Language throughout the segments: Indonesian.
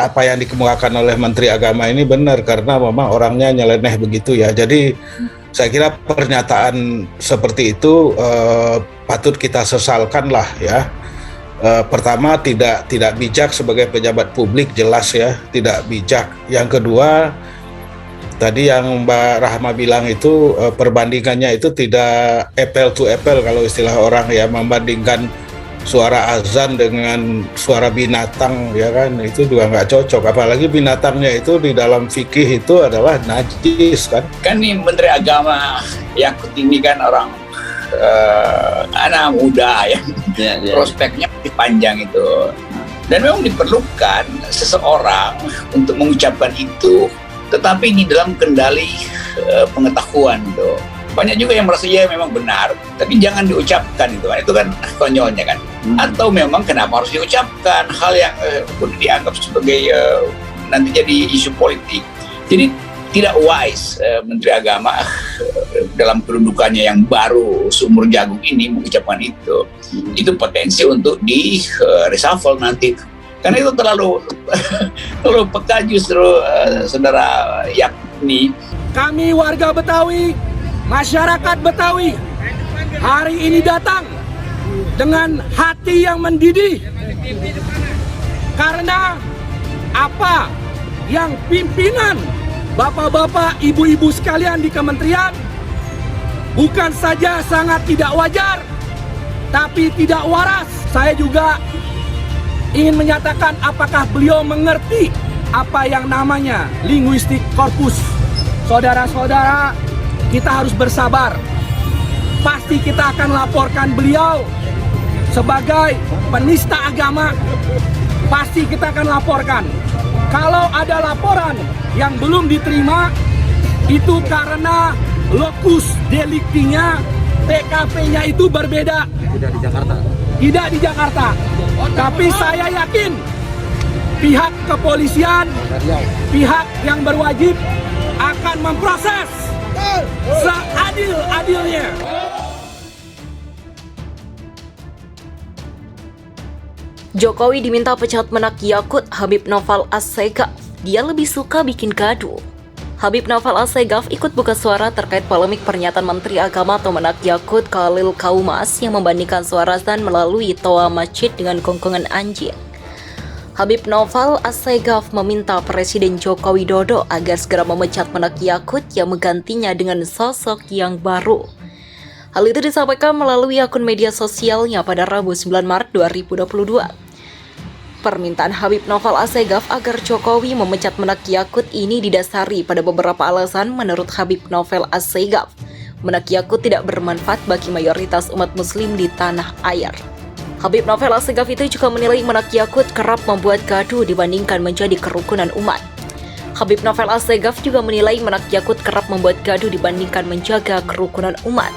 apa yang dikemukakan oleh Menteri Agama ini benar, karena memang orangnya nyeleneh begitu ya. Jadi saya kira pernyataan seperti itu patut kita sesalkan lah ya. Pertama, tidak bijak sebagai pejabat publik, jelas ya, tidak bijak. Yang kedua, tadi yang Mbak Rahma bilang itu perbandingannya itu tidak apple to apple kalau istilah orang ya, membandingkan suara azan dengan suara binatang ya kan, itu juga nggak cocok. Apalagi binatangnya itu di dalam fikih itu adalah najis kan. Kan nih Menteri Agama yang ini kan orang anak muda ya. Prospeknya masih panjang itu. Dan memang diperlukan seseorang untuk mengucapkan itu, tetapi di dalam kendali pengetahuan tuh. Banyak juga yang merasa ya memang benar, tapi jangan diucapkan itu kan konyolnya kan. Atau memang kenapa harus diucapkan hal yang dianggap sebagai nanti jadi isu politik. Jadi tidak wise Menteri Agama dalam kedudukannya yang baru seumur jagung ini mengucapkan itu. Itu potensi untuk di reshuffle nanti. Karena itu terlalu peka justru saudara Yakni. Kami warga Betawi, masyarakat Betawi, hari ini datang dengan hati yang mendidih. Karena apa yang pimpinan bapak-bapak, ibu-ibu sekalian di kementerian bukan saja sangat tidak wajar, tapi tidak waras. Saya juga ingin menyatakan apakah beliau mengerti apa yang namanya linguistik korpus. Saudara-saudara, kita harus bersabar. Pasti kita akan laporkan beliau sebagai penista agama. Pasti kita akan laporkan. Kalau ada laporan yang belum diterima, itu karena lokus deliktinya, TKP-nya itu berbeda. Tidak di Jakarta. Tidak di Jakarta. Tapi saya yakin pihak kepolisian, pihak yang berwajib akan memproses seadil-adilnya. Jokowi diminta pecat menak Yakut Habib Noval Assegaf. Dia lebih suka bikin gaduh. Habib Noval Assegaf ikut buka suara terkait polemik pernyataan Menteri Agama atau menak Yakut Khalil Kaumas yang membandingkan suara azan melalui toa masjid dengan gonggongan anjing. Habib Noval Assegaf meminta Presiden Joko Widodo agar segera memecat menak Yakut yang menggantinya dengan sosok yang baru. Hal itu disampaikan melalui akun media sosialnya pada Rabu 9 Maret 2022. Permintaan Habib Noval Assegaf agar Jokowi memecat menak Yakut ini didasari pada beberapa alasan. Menurut Habib Noval Assegaf, menak Yakut tidak bermanfaat bagi mayoritas umat muslim di tanah air. Habib Noval Assegaf itu juga menilai menak Yakut kerap membuat gaduh dibandingkan menjadi kerukunan umat. Habib Noval Assegaf juga menilai menak Yakut kerap membuat gaduh dibandingkan menjaga kerukunan umat.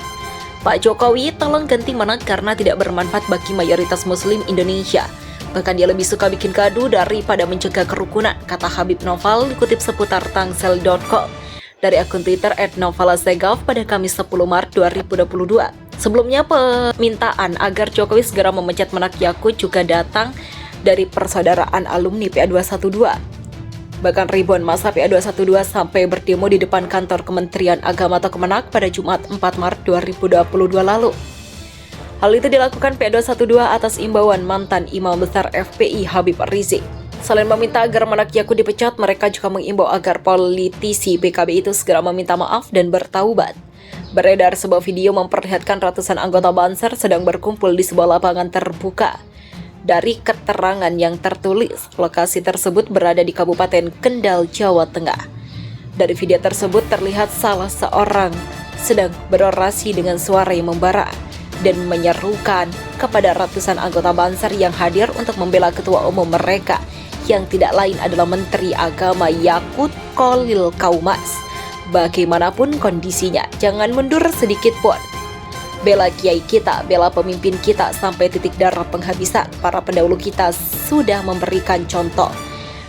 Pak Jokowi, tolong ganti menak karena tidak bermanfaat bagi mayoritas muslim Indonesia. Bahkan dia lebih suka bikin gaduh daripada menjaga kerukunan, kata Habib Noval dikutip seputar tangsel.com dari akun Twitter @novalassegaf pada Kamis 10 Maret 2022. Sebelumnya permintaan agar Jokowi segera memecat menak Yakut juga datang dari persaudaraan alumni PA212. Bahkan ribuan massa PA212 sampai berdemo di depan kantor Kementerian Agama atau Kemenak pada Jumat 4 Maret 2022 lalu. Hal itu dilakukan PA212 atas imbauan mantan Imam Besar FPI Habib Rizik. Selain meminta agar menak Yakut dipecat, mereka juga mengimbau agar politisi PKB itu segera meminta maaf dan bertaubat. Beredar sebuah video memperlihatkan ratusan anggota Banser sedang berkumpul di sebuah lapangan terbuka. Dari keterangan yang tertulis, lokasi tersebut berada di Kabupaten Kendal, Jawa Tengah. Dari video tersebut terlihat salah seorang sedang berorasi dengan suara yang membara dan menyerukan kepada ratusan anggota Banser yang hadir untuk membela ketua umum mereka yang tidak lain adalah Menteri Agama Yakut Khalil Kaumas. Bagaimanapun kondisinya, jangan mundur sedikit pun. Bela kiai kita, bela pemimpin kita sampai titik darah penghabisan. Para pendahulu kita sudah memberikan contoh.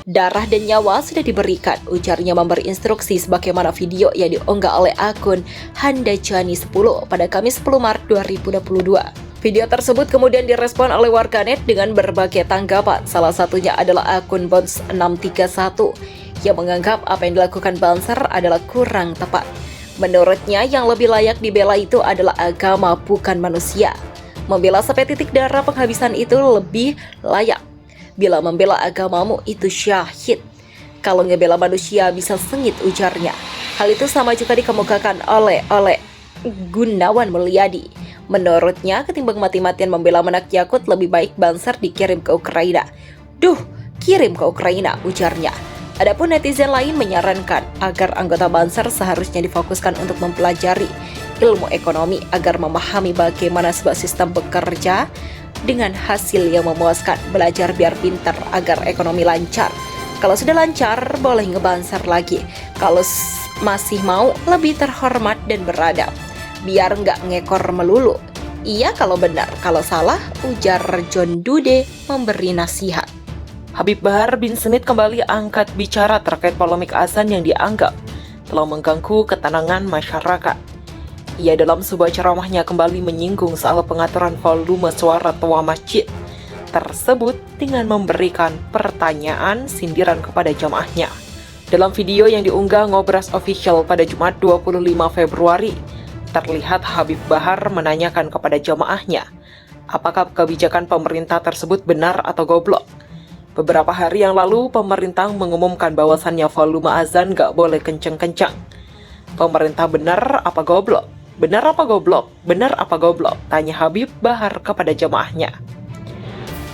Darah dan nyawa sudah diberikan, ujarnya memberi instruksi sebagaimana video yang diunggah oleh akun Handajani 10 pada Kamis 10 Maret 2022. Video tersebut kemudian direspon oleh warganet dengan berbagai tanggapan. Salah satunya adalah akun Bons631 yang menganggap apa yang dilakukan Banser adalah kurang tepat. Menurutnya yang lebih layak dibela itu adalah agama, bukan manusia. Membela sampai titik darah penghabisan itu lebih layak. Bila membela agamamu itu syahid. Kalau ngebela manusia bisa sengit, ujarnya. Hal itu sama juga dikemukakan oleh Gunawan Mulyadi. Menurutnya, ketimbang mati-matian membela Menak Yakut, lebih baik Banser dikirim ke Ukraina. Duh, kirim ke Ukraina, ujarnya. Adapun netizen lain menyarankan agar anggota Banser seharusnya difokuskan untuk mempelajari ilmu ekonomi agar memahami bagaimana sebuah sistem bekerja dengan hasil yang memuaskan. Belajar biar pintar agar ekonomi lancar. Kalau sudah lancar, boleh ngebanser lagi. Kalau masih mau, lebih terhormat dan beradab. Biar nggak ngekor melulu. Iya kalau benar, kalau salah, ujar John Dude memberi nasihat. Habib Bahar bin Smith kembali angkat bicara terkait polemik azan yang dianggap telah mengganggu ketenangan masyarakat. Ia dalam sebuah ceramahnya kembali menyinggung soal pengaturan volume suara tua masjid tersebut dengan memberikan pertanyaan sindiran kepada jamaahnya. Dalam video yang diunggah Ngobras Official pada Jumat 25 Februari, terlihat Habib Bahar menanyakan kepada jamaahnya, apakah kebijakan pemerintah tersebut benar atau goblok. Beberapa hari yang lalu, pemerintah mengumumkan bahwasannya volume azan gak boleh kenceng-kenceng. Pemerintah benar apa goblok? Benar apa goblok? Benar apa goblok? Tanya Habib Bahar kepada jamaahnya.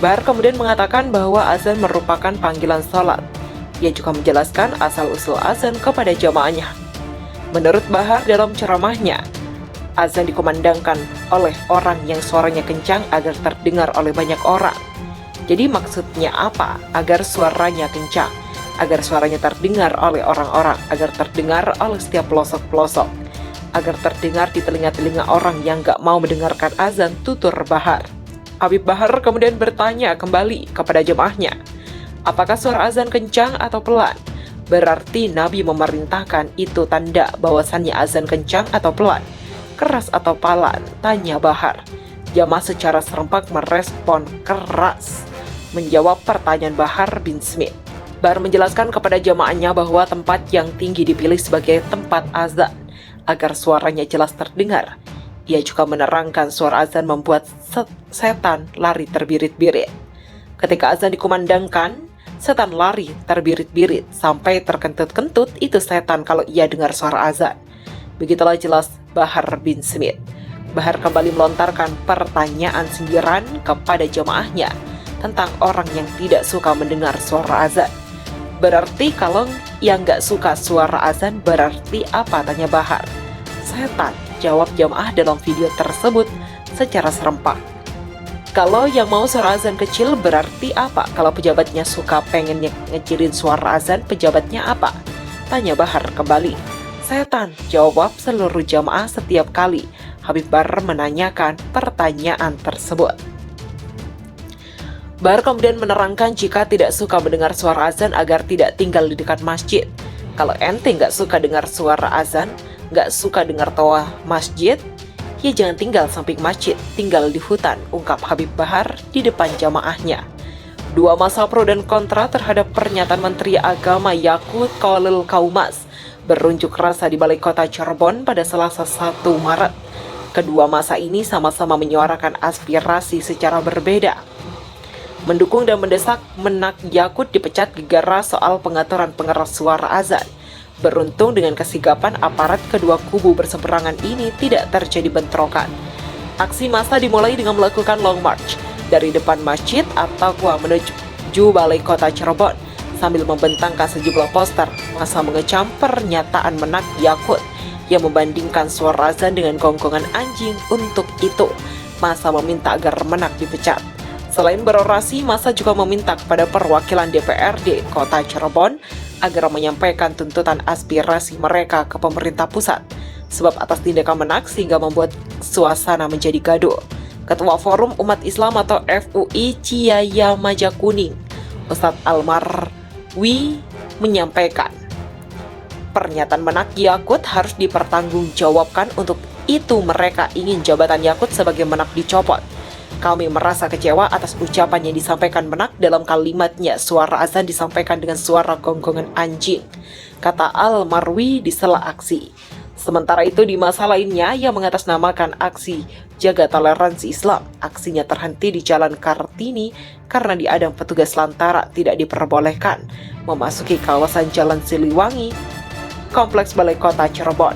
Bahar kemudian mengatakan bahwa azan merupakan panggilan sholat. Ia juga menjelaskan asal-usul azan kepada jamaahnya. Menurut Bahar dalam ceramahnya, azan dikumandangkan oleh orang yang suaranya kencang agar terdengar oleh banyak orang. Jadi maksudnya apa? Agar suaranya kencang, agar suaranya terdengar oleh orang-orang, agar terdengar oleh setiap pelosok-pelosok, agar terdengar di telinga-telinga orang yang gak mau mendengarkan azan, tutur Bahar. Habib Bahar kemudian bertanya kembali kepada jemaahnya, apakah suara azan kencang atau pelan? Berarti Nabi memerintahkan itu tanda bahwasannya azan kencang atau pelan, keras atau pelan? Tanya Bahar. Jamaah secara serempak merespon keras menjawab pertanyaan Bahar bin Smith. Bahar menjelaskan kepada jamaahnya bahwa tempat yang tinggi dipilih sebagai tempat azan agar suaranya jelas terdengar. Ia juga menerangkan suara azan membuat setan lari terbirit-birit. Ketika azan dikumandangkan, setan lari terbirit-birit sampai terkentut-kentut, itu setan kalau ia dengar suara azan. Begitulah jelas Bahar bin Smith. Bahar kembali melontarkan pertanyaan sindiran kepada jamaahnya tentang orang yang tidak suka mendengar suara azan. Berarti kalau yang nggak suka suara azan berarti apa? Tanya Bahar. Setan, jawab jamaah dalam video tersebut secara serempak. Kalau yang mau suara azan kecil berarti apa? Kalau pejabatnya suka pengen ngecilin suara azan, pejabatnya apa? Tanya Bahar kembali. Setan, jawab seluruh jamaah setiap kali Habib Bahar menanyakan pertanyaan tersebut. Bahar kemudian menerangkan jika tidak suka mendengar suara azan agar tidak tinggal di dekat masjid. Kalau ente nggak suka dengar suara azan, nggak suka dengar toa masjid, ya jangan tinggal samping masjid, tinggal di hutan, ungkap Habib Bahar di depan jamaahnya. Dua masa pro dan kontra terhadap pernyataan Menteri Agama Yakut Khalil Kaumas berunjuk rasa di Balai Kota Cirebon pada Selasa 1 Maret. Kedua masa ini sama-sama menyuarakan aspirasi secara berbeda. Mendukung dan mendesak Menak Yakut dipecat gegara soal pengaturan pengeras suara azan. Beruntung dengan kesigapan aparat kedua kubu berseberangan ini tidak terjadi bentrokan. Aksi massa dimulai dengan melakukan long march dari depan masjid atau menuju Balai Kota Cirebon sambil membentangkan sejumlah poster. Massa mengecam pernyataan Menak Yakut yang membandingkan suara azan dengan gonggongan anjing. Untuk itu, massa meminta agar Menak dipecat. Selain berorasi, massa juga meminta kepada perwakilan DPRD Kota Cirebon agar menyampaikan tuntutan aspirasi mereka ke pemerintah pusat, sebab atas tindakan Menak sehingga membuat suasana menjadi gaduh. Ketua Forum Umat Islam atau FUI Ciyaya Majakuning, Ustadz Almarwi menyampaikan, pernyataan Menak Yakut harus dipertanggungjawabkan. Untuk itu mereka ingin jabatan Yakut sebagai Menak dicopot. Kami merasa kecewa atas ucapan yang disampaikan Menak dalam kalimatnya. Suara azan disampaikan dengan suara gonggongan anjing, kata Al-Marwi di sela aksi. Sementara itu di masa lainnya yang mengatasnamakan aksi Jaga Toleransi Islam, aksinya terhenti di Jalan Kartini karena diadang petugas lantaran tidak diperbolehkan memasuki kawasan Jalan Siliwangi, Kompleks Balai Kota Cirebon.